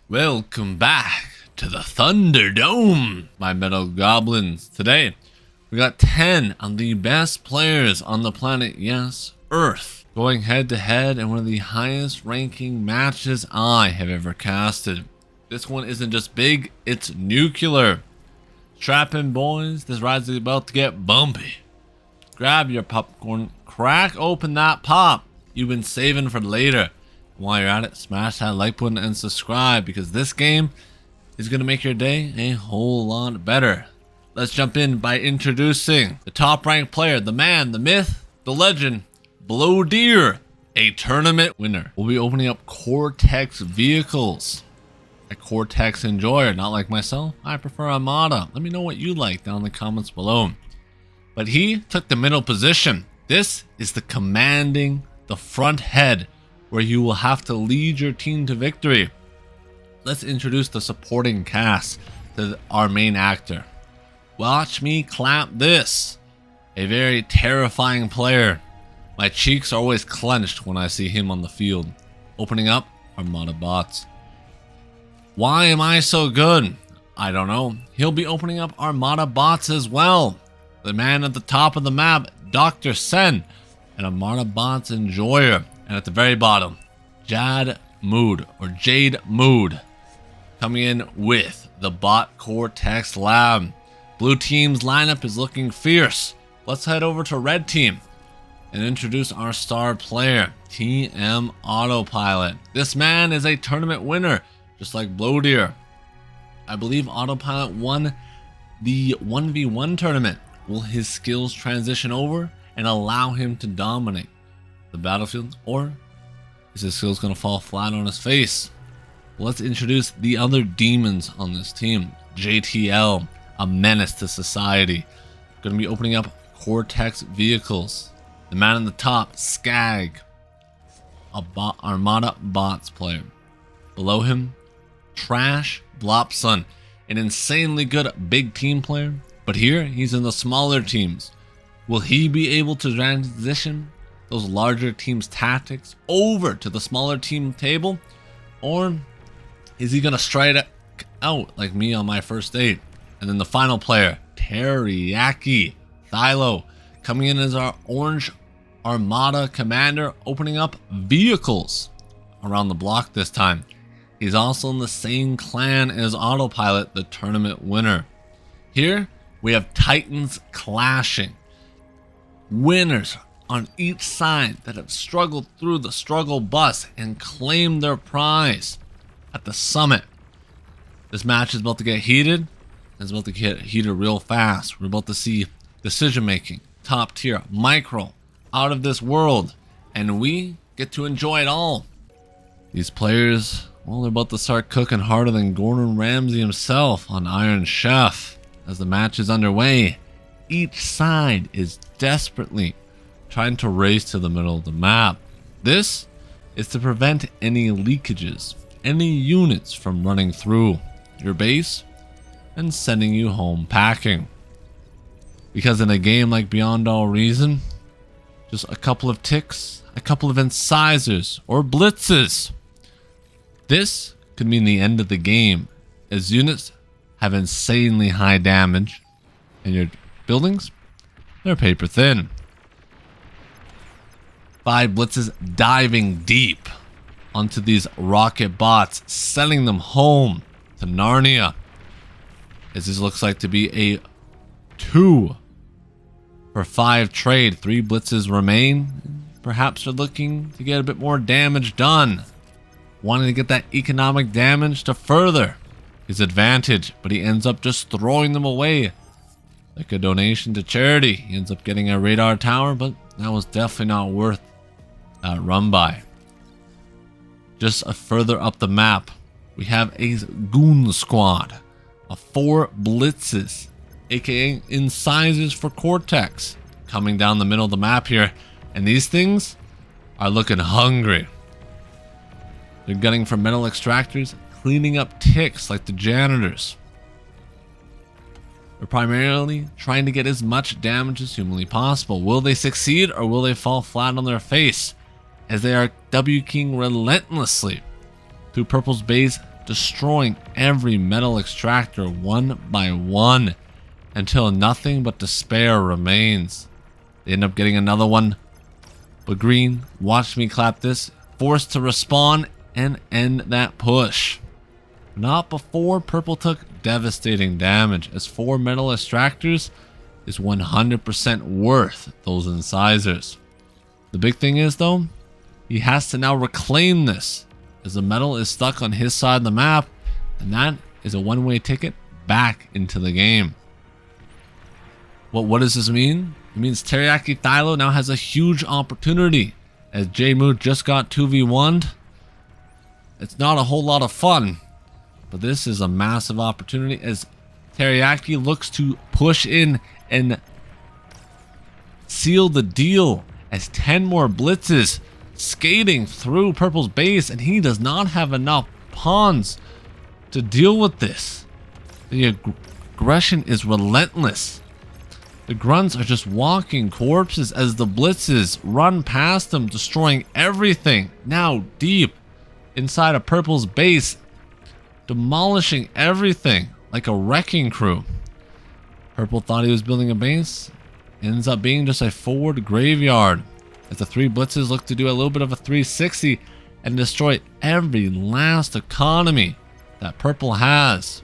Welcome back to the Thunderdome, my metal goblins. Today, we got 10 of the best players on the planet, yes, Earth, going head to head in one of the highest ranking matches I have ever casted. This one isn't just big, it's nuclear. Strap in, boys, this ride's about to get bumpy. Grab your popcorn, crack open that pop you've been saving for later. While you're at it, smash that like button and subscribe, because this game is going to make your day a whole lot better. Let's jump in by introducing the top ranked player, the man, the myth, the legend, Blow Deer, a tournament winner. We'll be opening up Cortex vehicles. A Cortex enjoyer, not like myself. I prefer Armada. Let me know what you like down in the comments below. But he took the middle position. This is the commanding, the front head, where you will have to lead your team to victory. Let's introduce the supporting cast to our main actor. Watch me clap this. A very terrifying player. My cheeks are always clenched when I see him on the field. Opening up Armada bots. Why am I so good? I don't know. He'll be opening up Armada bots as well. The man at the top of the map, Dr. Sen, an Armada bots enjoyer. And at the very bottom, Jade Mood, coming in with the Bot Cortex Lab. Blue team's lineup is looking fierce. Let's head over to red team and introduce our star player, TM Autopilot. This man is a tournament winner, just like Blow Deer. I believe Autopilot won the 1v1 tournament. Will his skills transition over and allow him to dominate the battlefield, or is his skills going to fall flat on his face? Let's introduce the other demons on this team. JTL, a menace to society, going to be opening up Cortex vehicles. The man on the top, Skag, a Armada bots player. Below him, Trash Blopson, an insanely good big team player, but here he's in the smaller teams. Will he be able to transition those larger teams' tactics over to the smaller team table? Or is he going to stride out like me on my first date? And then the final player, Teriyaki Thilo, coming in as our orange Armada commander, opening up vehicles around the block this time. He's also in the same clan as Autopilot, the tournament winner. Here we have Titans clashing. Winners on each side that have struggled through the struggle bus and claimed their prize at the summit. This match is about to get heated. It's about to get heated real fast. We're about to see decision making, top tier, micro, out of this world, and we get to enjoy it all. These players, well, they're about to start cooking harder than Gordon Ramsay himself on Iron Chef. As the match is underway, each side is desperately trying to race to the middle of the map. This is to prevent any leakages, any units from running through your base and sending you home packing. Because in a game like Beyond All Reason, just a couple of ticks, a couple of incisors or blitzes, this could mean the end of the game, as units have insanely high damage and your buildings, they're paper thin. 5 blitzes diving deep onto these rocket bots, sending them home to Narnia. As this looks like to be a 2 for 5 trade. 3 blitzes remain. Perhaps they're looking to get a bit more damage done, wanting to get that economic damage to further his advantage, but he ends up just throwing them away like a donation to charity. He ends up getting a radar tower, but that was definitely not worth that run by. Just further up the map, we have a goon squad of 4 blitzes, aka incisors for Cortex, coming down the middle of the map here, and these things are looking hungry. They're gunning for metal extractors, cleaning up ticks like the janitors. They're primarily trying to get as much damage as humanly possible. Will they succeed, or will they fall flat on their face, as they are W-King relentlessly through Purple's base destroying every metal extractor one by one until nothing but despair remains. They end up getting another one, but green, watch me clap this, forced to respawn and end that push. Not before purple took devastating damage, as 4 metal extractors is 100% worth those incisors. The big thing is though, he has to now reclaim this, as the metal is stuck on his side of the map, and that is a one-way ticket back into the game. What does this mean? It means Teriyaki Thylo now has a huge opportunity, as J-Mood just got 2v1'd. It's not a whole lot of fun, but this is a massive opportunity as Teriyaki looks to push in and seal the deal, as 10 more blitzes skating through purple's base, and he does not have enough pawns to deal with this. The aggression is relentless. The grunts are just walking corpses as the blitzes run past them, destroying everything now deep inside of purple's base, demolishing everything like a wrecking crew. Purple thought he was building a base, ends up being just a forward graveyard, as the 3 blitzes look to do a little bit of a 360 and destroy every last economy that purple has.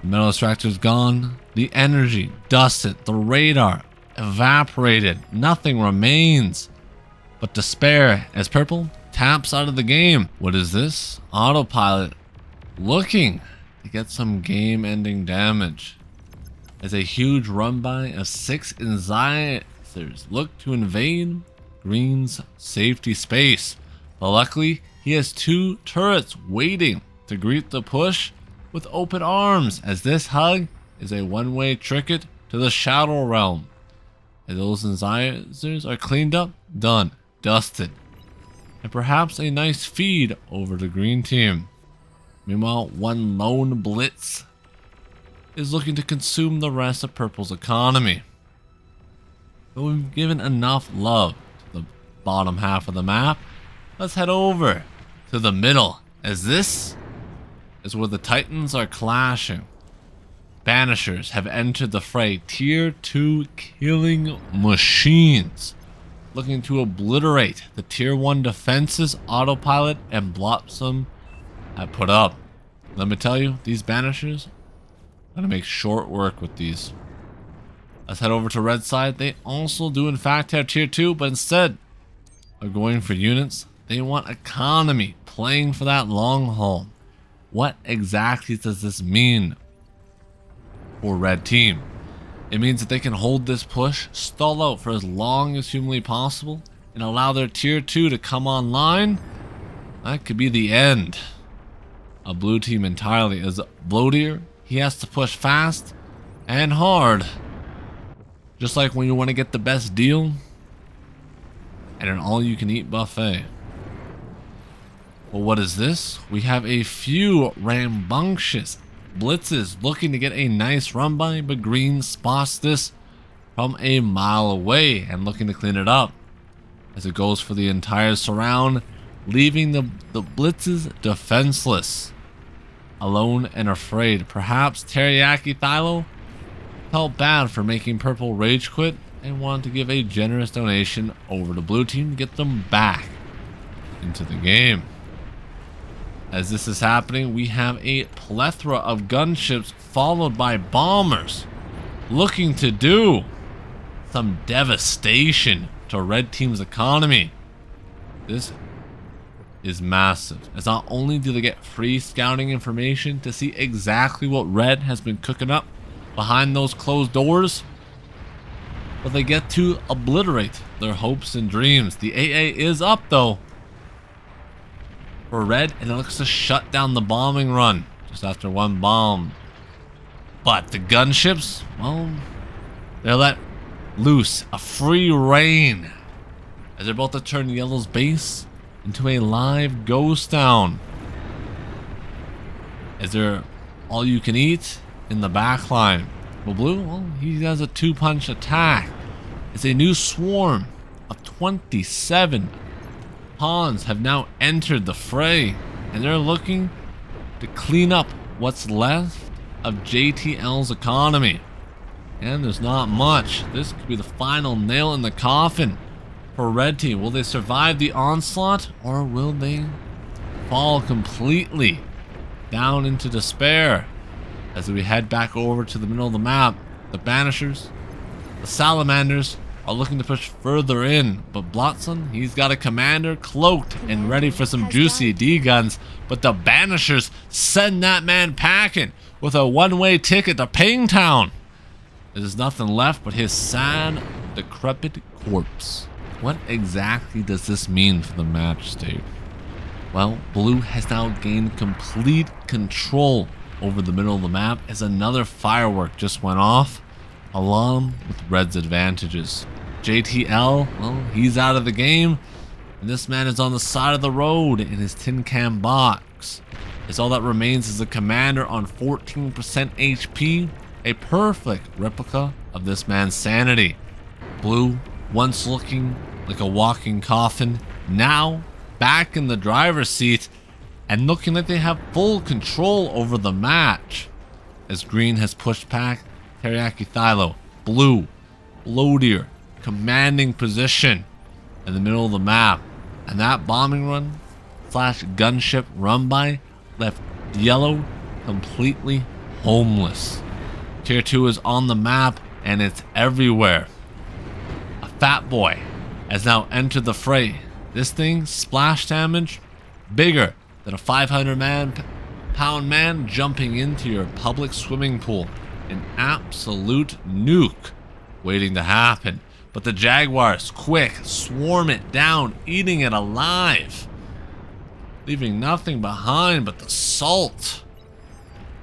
The metal extractor's gone, the energy dusted, the radar evaporated, nothing remains but despair as purple taps out of the game. What is this? Autopilot looking to get some game-ending damage, as a huge run-by of 6 incisors look to invade green's safety space. But luckily, he has 2 turrets waiting to greet the push with open arms, as this hug is a one-way ticket to the Shadow Realm. As those incisors are cleaned up, done, dusted, and perhaps a nice feed over the green team. Meanwhile, one lone blitz is looking to consume the rest of purple's economy. But we've given enough love to the bottom half of the map. Let's head over to the middle, as this is where the titans are clashing. Banishers have entered the fray, tier 2 killing machines, looking to obliterate the tier 1 defenses Autopilot and Blossom have put up. Let me tell you, these banishers are gonna make short work with these. Let's head over to red side. They also do in fact have tier 2, but instead of going for units, they want economy, playing for that long haul. What exactly does this mean for red team? It means that they can hold this push, stall out for as long as humanly possible, and allow their tier 2 to come online. That could be the end of blue team entirely, as Bloatier, he has to push fast and hard, just like when you want to get the best deal at an all-you-can-eat buffet. Well, what is this? We have a few rambunctious blitzes looking to get a nice run by, but green spots this from a mile away and looking to clean it up, as it goes for the entire surround, leaving the blitzes defenseless, alone and afraid. Perhaps Teriyaki Thylo felt bad for making purple rage quit and wanted to give a generous donation over to blue team to get them back into the game. As this is happening, we have a plethora of gunships followed by bombers looking to do some devastation to red team's economy. This is massive, as not only do they get free scouting information to see exactly what red has been cooking up behind those closed doors, but they get to obliterate their hopes and dreams. The AA is up though for red, and it looks to shut down the bombing run just after one bomb. But the gunships, well, they're let loose, a free reign, as they're about to turn yellow's base into a live ghost town, as they're all you can eat in the back line. Well, blue, well, he has a 2-punch attack. It's a new swarm of 27 pawns have now entered the fray. and they're looking to clean up what's left of JTL's economy. And there's not much. This could be the final nail in the coffin for red team. Will they survive the onslaught, or will they fall completely down into despair? As we head back over to the middle of the map, the Banishers, the Salamanders are looking to push further in, but Blotzon, he's got a commander cloaked and ready for some juicy D-guns, but the Banishers send that man packing with a one-way ticket to Pingtown. There's nothing left but his sad, decrepit corpse. What exactly does this mean for the match state? Well, blue has now gained complete control over the middle of the map as another firework just went off, along with red's advantages. JTL, well, he's out of the game, and this man is on the side of the road in his tin can box, as all that remains is a commander on 14% HP, a perfect replica of this man's sanity. Blue, once looking like a walking coffin, now back in the driver's seat and looking like they have full control over the match, as green has pushed back Teriyaki Thilo. Blue, Bloater, commanding position in the middle of the map, and that bombing run / gunship run by left yellow completely homeless. Tier 2 is on the map and it's everywhere. A fat boy has now entered the fray. This thing, splash damage, bigger than a 500-pound man jumping into your public swimming pool. An absolute nuke waiting to happen. But the Jaguars, quick, swarm it down, eating it alive, leaving nothing behind but the salt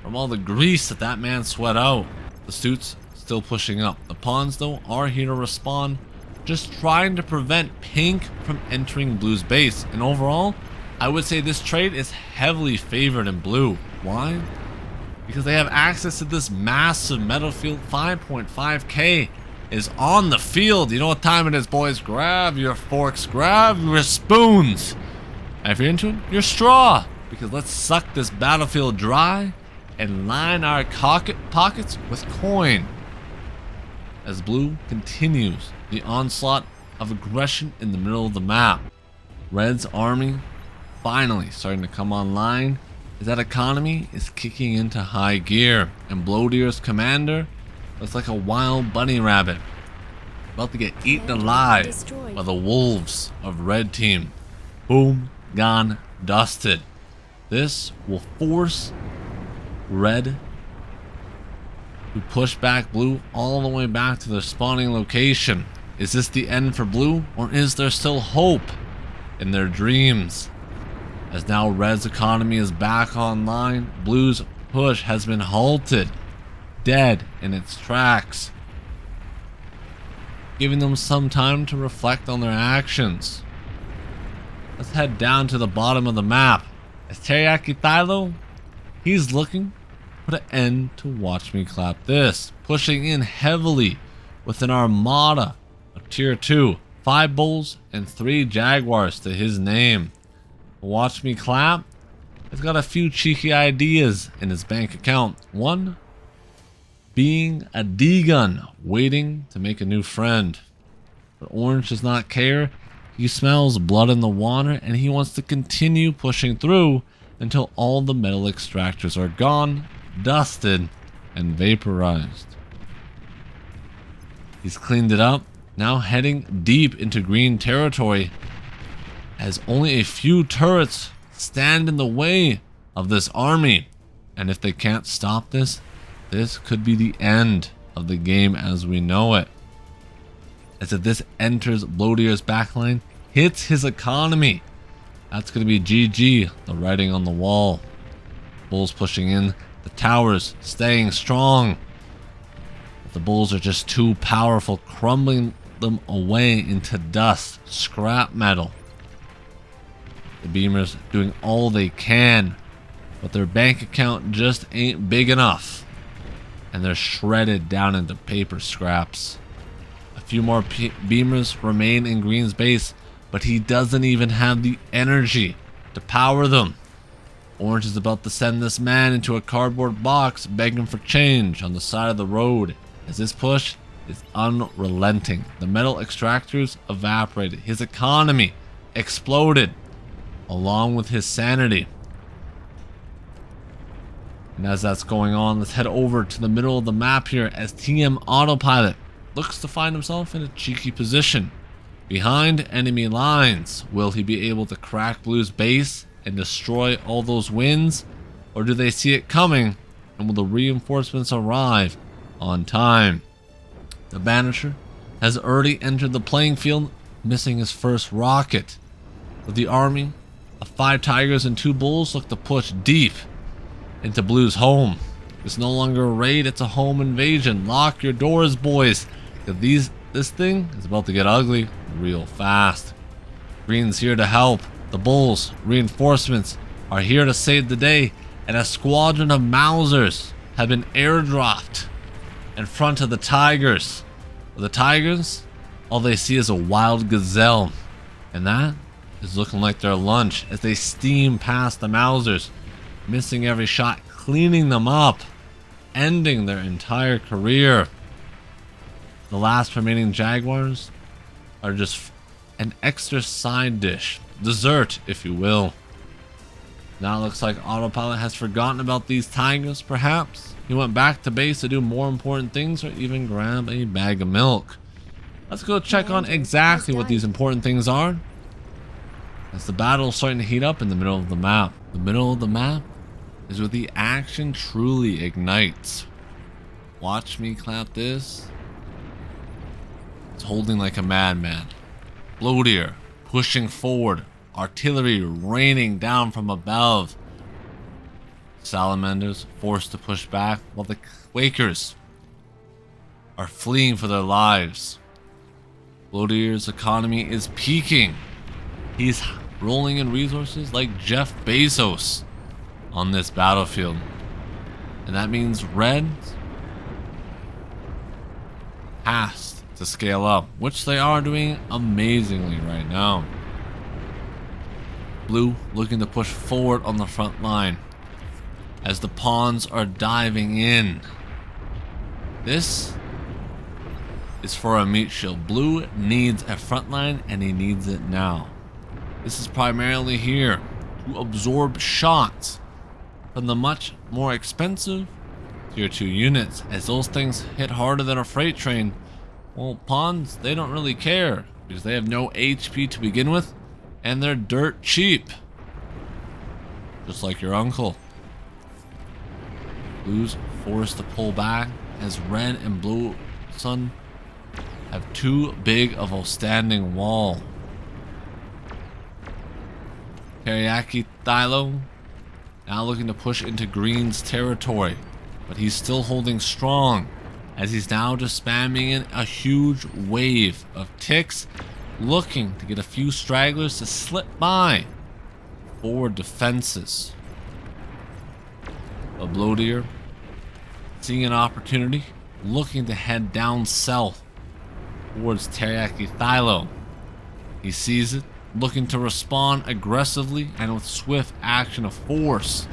from all the grease that man sweat out. The suits still pushing up. The pawns, though, are here to respond, just trying to prevent pink from entering blue's base. And overall, I would say this trade is heavily favored in blue. Why? Because they have access to this massive metal field. 5.5k is on the field. You know what time it is, boys. Grab your forks, grab your spoons, and if you're into it, your straw, because let's suck this battlefield dry and line our pockets with coin as blue continues the onslaught of aggression in the middle of the map. Red's army finally starting to come online as that economy is kicking into high gear, and Bloater's commander looks like a wild bunny rabbit about to get eaten alive by the wolves of red team. Boom, gone, dusted. This will force red to push back blue all the way back to their spawning location. Is this the end for blue, or is there still hope in their dreams? As now red's economy is back online, blue's push has been halted, dead in its tracks, giving them some time to reflect on their actions. Let's head down to the bottom of the map. As Teriyaki Thilo, he's looking to put an end to Watch Me Clap This, pushing in heavily with an armada of tier 2, 5 bulls and 3 jaguars to his name. Watch Me Clap has got a few cheeky ideas in his bank account. One being a D-gun waiting to make a new friend. But Orange does not care. He smells blood in the water and he wants to continue pushing through until all the metal extractors are gone, dusted, and vaporized. He's cleaned it up, now heading deep into green territory, as only a few turrets stand in the way of this army. And if they can't stop this, this could be the end of the game as we know it. As if this enters Bloater's backline, hits his economy, that's going to be GG, the writing on the wall. Bulls pushing in, the towers staying strong. But the bulls are just too powerful, crumbling them away into dust, scrap metal. The beamers doing all they can, but their bank account just ain't big enough, and they're shredded down into paper scraps. A few more beamers remain in Green's base, but he doesn't even have the energy to power them. Orange is about to send this man into a cardboard box, begging for change on the side of the road, as this push is unrelenting. The metal extractors evaporated. His economy exploded, along with his sanity. And as that's going on, let's head over to the middle of the map here as TM Autopilot looks to find himself in a cheeky position behind enemy lines. Will he be able to crack Blue's base and destroy all those wins? Or do they see it coming, and will the reinforcements arrive on time? The Banisher has already entered the playing field, missing his first rocket. With the army of 5 Tigers and 2 Bulls look to push deep into Blue's home. It's no longer a raid, it's a home invasion. Lock your doors, boys, because this thing is about to get ugly real fast. Green's here to help. The Bulls reinforcements are here to save the day, and a squadron of Mausers have been airdropped in front of the Tigers. The Tigers, all they see is a wild gazelle, and that is looking like their lunch as they steam past the Mausers, missing every shot, cleaning them up, ending their entire career. The last remaining Jaguars are just an extra side dish, dessert if you will. Now it looks like Autopilot has forgotten about these Tigers, perhaps. He went back to base to do more important things, or even grab a bag of milk. Let's go check on exactly what these important things are, as the battle is starting to heat up in the middle of the map. The middle of the map is where the action truly ignites. Watch me clap this. It's holding like a madman. Bloatier pushing forward, artillery raining down from above. Salamanders forced to push back while the Quakers are fleeing for their lives. Bloatier's economy is peaking. He's rolling in resources like Jeff Bezos on this battlefield. And that means Red has to scale up, which they are doing amazingly right now. Blue looking to push forward on the front line as the pawns are diving in. This is for a meat shield. Blue needs a front line, and he needs it now. This is primarily here to absorb shots from the much more expensive tier 2 units, as those things hit harder than a freight train. Well, pawns, they don't really care because they have no HP to begin with, and they're dirt cheap, just like your uncle. Blue's forced to pull back as Red and Blue Sun have too big of a standing wall. Teriyaki Thilo now looking to push into Green's territory, but he's still holding strong as he's now just spamming in a huge wave of ticks, looking to get a few stragglers to slip by forward defenses. A Bloatier seeing an opportunity, looking to head down south towards Teriyaki Thilo. He sees it, looking to respond aggressively and with swift action of force,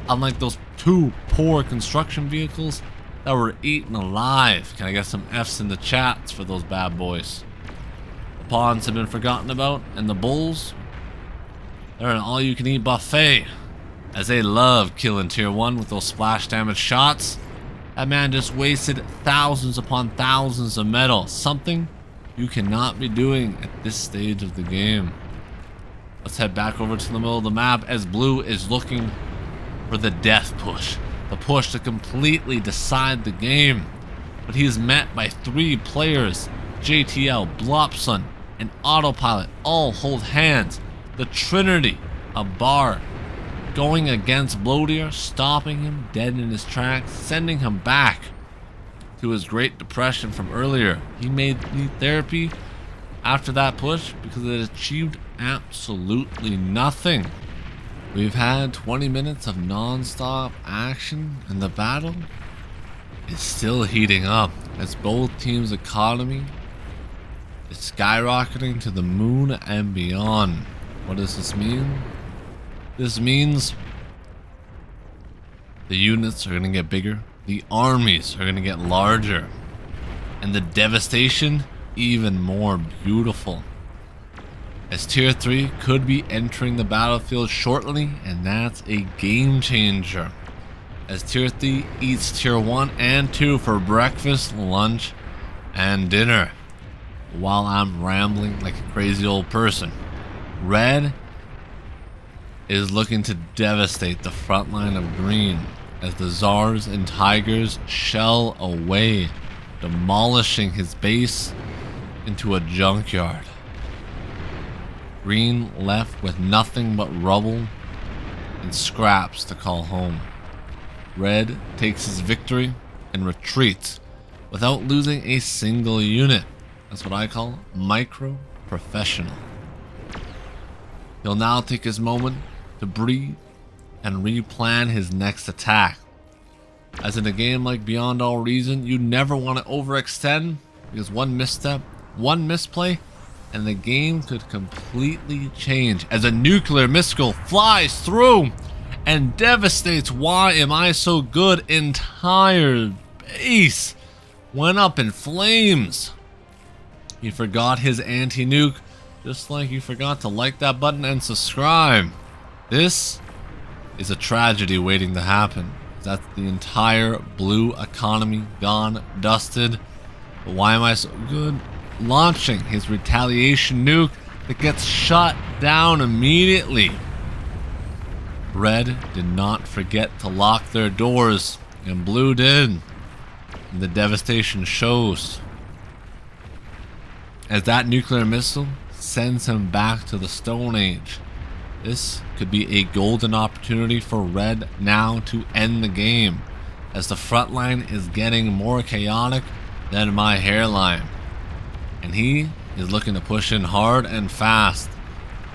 unlike those 2 poor construction vehicles that were eaten alive. Can I get some F's in the chats for those bad boys? The pawns have been forgotten about, and the Bulls, they're an all-you-can-eat buffet, as they love killing tier 1 with those splash damage shots. That man just wasted thousands upon thousands of metal, something you cannot be doing at this stage of the game. Let's head back over to the middle of the map as Blue is looking for the death push. The push to completely decide the game. But he is met by 3 players. JTL, Blopson, and Autopilot all hold hands. The Trinity of Bar going against Bloatier, stopping him dead in his tracks, sending him back to his Great Depression from earlier. He made therapy after that push because it achieved absolutely nothing. We've had 20 minutes of non-stop action, and the battle is still heating up as both teams' economy is skyrocketing to the moon and beyond. What does this mean? This means The units are going to get bigger, the armies are going to get larger, and the devastation even more beautiful. As Tier 3 could be entering the battlefield shortly, and that's a game changer. As Tier 3 eats Tier 1 and 2 for breakfast, lunch, and dinner. While I'm rambling like a crazy old person. Red is looking to devastate the front line of green as the Tsars and Tigers shell away, demolishing his base into a junkyard. Green left with nothing but rubble and scraps to call home. Red takes his victory and retreats without losing a single unit. That's what I call micro-professional. He'll now take his moment to breathe and replan his next attack. As in a game like Beyond All Reason, you never want to overextend, because one misstep, one misplay, and the game could completely change as a nuclear missile flies through and devastates Why Am I So Good entire base. Went up in flames. He forgot his anti-nuke, just like you forgot to like that button and subscribe. This is a tragedy waiting to happen. That's the entire blue economy gone dusted. But Why Am I So Good launching his retaliation nuke that gets shut down immediately. Red did not forget to lock their doors, and blue did. And the devastation shows. As that nuclear missile sends him back to the Stone Age. This could be a golden opportunity for Red now to end the game, as the front line is getting more chaotic than my hairline. And he is looking to push in hard and fast.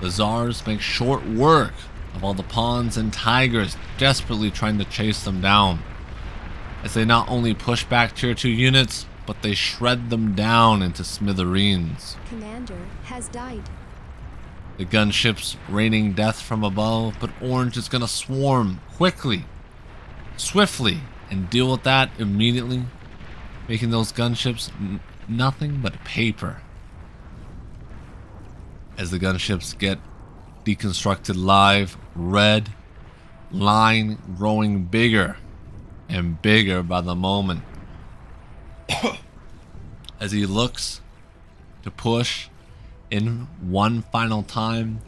The Tsars make short work of all the pawns and tigers desperately trying to chase them down, as they not only push back Tier 2 units, but they shred them down into smithereens. Commander has died. The gunships raining death from above, but Orange is gonna swarm quickly, swiftly, and deal with that immediately, making those gunships nothing but paper. As the gunships get deconstructed live, Red line growing bigger and bigger by the moment. As he looks to push in one final time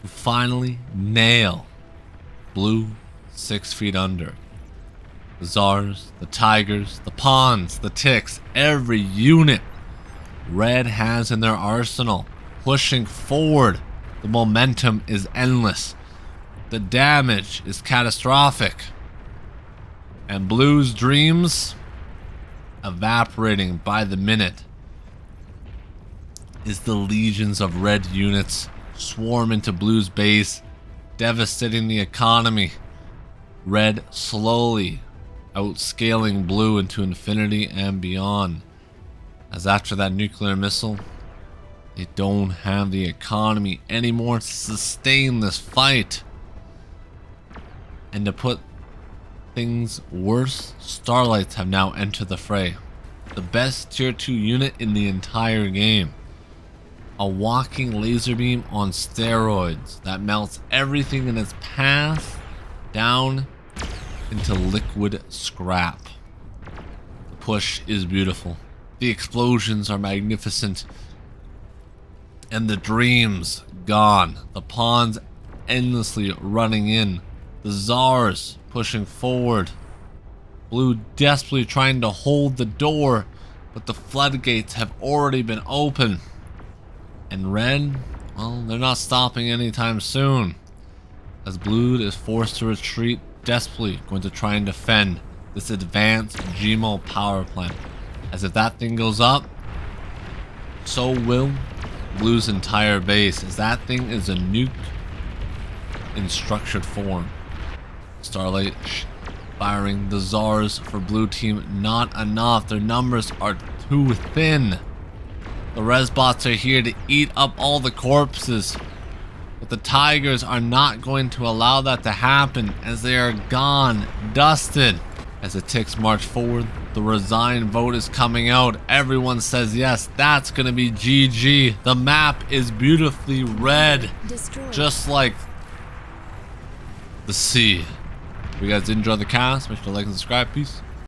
to finally nail blue 6 feet under. The Tsars, the Tigers, the Pawns, the Ticks, every unit Red has in their arsenal pushing forward. The momentum is endless. The damage is catastrophic. And Blue's dreams evaporating by the minute as the legions of Red units swarm into Blue's base, devastating the economy. Red slowly outscaling Blue into infinity and beyond, as after that nuclear missile, they don't have the economy anymore to sustain this fight. And to put things worse, Starlights have now entered the fray. The best Tier 2 unit in the entire game. A walking laser beam on steroids that melts everything in its path down into liquid scrap. The push is beautiful. The explosions are magnificent. And the dreams gone. The pawns endlessly running in. The Tsars pushing forward. Blue desperately trying to hold the door, but the floodgates have already been open. And Red, well, they're not stopping anytime soon, as Blue is forced to retreat, desperately going to try and defend this advanced GMO power plant. As if that thing goes up, so will Blue's entire base, as that thing is a nuke in structured form. Starlight firing the Tsars for Blue team, not enough. Their numbers are too thin. The res bots are here to eat up all the corpses. But the Tigers are not going to allow that to happen, as they are gone, dusted. As the ticks march forward, the resign vote is coming out. Everyone says yes, that's going to be GG. The map is beautifully red, just like the sea. If you guys did enjoy the cast, make sure to like and subscribe. Peace.